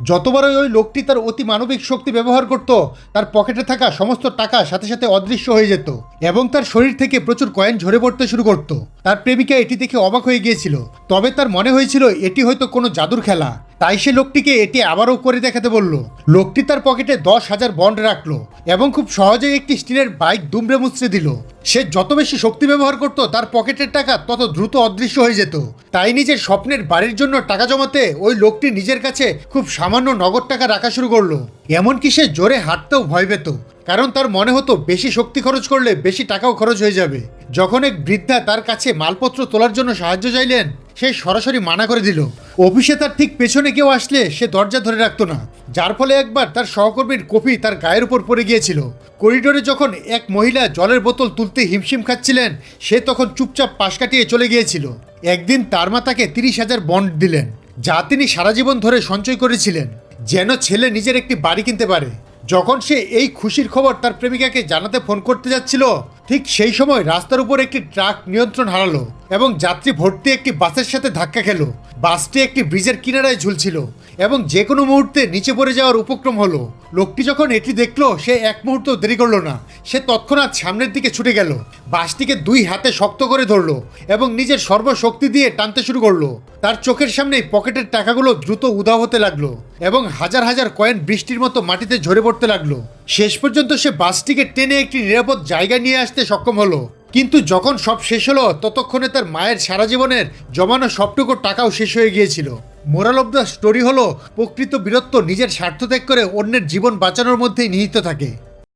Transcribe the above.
যতবারই ওই লোকটি তার অতি মানবিক শক্তি ব্যবহার করত, তার পকেটে থাকা সমস্ত টাকা সাথে সাথে অদৃশ্য হয়ে যেত এবং তার শরীর থেকে প্রচুর কয়েন ঝরে পড়তে শুরু করত। তার প্রেমিকা এটি দেখে অবাক হয়ে গিয়েছিল, তবে তার মনে হয়েছিল এটি হয়তো কোনো জাদুর খেলা। তাই সে লোকটিকে এটি আবারও করে দেখাতে বলল। লোকটি তার পকেটে 10,000 বন্ড রাখলো এবং খুব সহজেই একটি স্টিলের বাইক দুমড়ে মুচড়ে দিল। সে যত বেশি শক্তি ব্যবহার করত, তার পকেটের টাকা তত দ্রুত অদৃশ্য হয়ে যেত। তাই নিজের স্বপ্নের বাড়ির জন্য টাকা জমাতে ওই লোকটি নিজের কাছে খুব সামান্য নগদ টাকা রাখা শুরু করলো। এমনকি সে জোরে হাঁটতেও ভয় পেত, কারণ তার মনে হতো বেশি শক্তি খরচ করলে বেশি টাকাও খরচ হয়ে যাবে। যখন এক বৃদ্ধা তার কাছে মালপত্র তোলার জন্য সাহায্য চাইলেন, সে সরাসরি মানা করে দিল। অফিসে তার ঠিক পেছনে কেউ আসলে সে দরজা ধরে রাখতো না, যার ফলে একবার তার সহকর্মীর কফি তার গায়ের উপর পড়ে গিয়েছিল। করিডোরে যখন এক মহিলা জলের বোতল তুলতে হিমশিম খাচ্ছিলেন, সে তখন চুপচাপ পাশ কাটিয়ে চলে গিয়েছিল। একদিন তার মা তাকে 30,000 বন্ড দিলেন, যা তিনি সারা জীবন ধরে সঞ্চয় করেছিলেন, যেন ছেলে নিজের একটি বাড়ি কিনতে পারে। যখন সে এই খুশির খবর তার প্রেমিকাকে জানাতে ফোন করতে যাচ্ছিল, ঠিক সেই সময় রাস্তার উপর একটি ট্রাক নিয়ন্ত্রণ হারালো এবং যাত্রী ভর্তি একটি বাসের সাথে ধাক্কা খেলো। বাসটি একটি ব্রিজের কিনারায় ঝুলছিল এবং যে কোনো মুহূর্তে নিচে পড়ে যাওয়ার উপক্রম হলো। লোকটি যখন এটি দেখলো, সে এক মুহূর্ত দেরি করলো না। সে তৎক্ষণাৎ সামনের দিকে ছুটে গেল, বাসটিকে 2 হাতে শক্ত করে ধরলো এবং নিজের সর্বশক্তি দিয়ে টানতে শুরু করলো। তার চোখের সামনেই পকেটের টাকাগুলো দ্রুত উধাও হতে লাগলো এবং হাজার হাজার কয়েন বৃষ্টির মতো মাটিতে ঝরে পড়তে লাগলো। শেষ পর্যন্ত সে বাসটিকে টেনে একটি নিরাপদ জায়গায় নিয়ে আসতে সক্ষম হলো। কিন্তু যখন সব শেষ হলো, ততক্ষণে তার মায়ের সারা জীবনের জমানো সবটুকু টাকাও শেষ হয়ে গিয়েছিল। মোরাল অব দ্য স্টোরি হলো, প্রকৃত বীরত্ব নিজের স্বার্থ ত্যাগ করে অন্যের জীবন বাঁচানোর মধ্যেই নিহিত থাকে।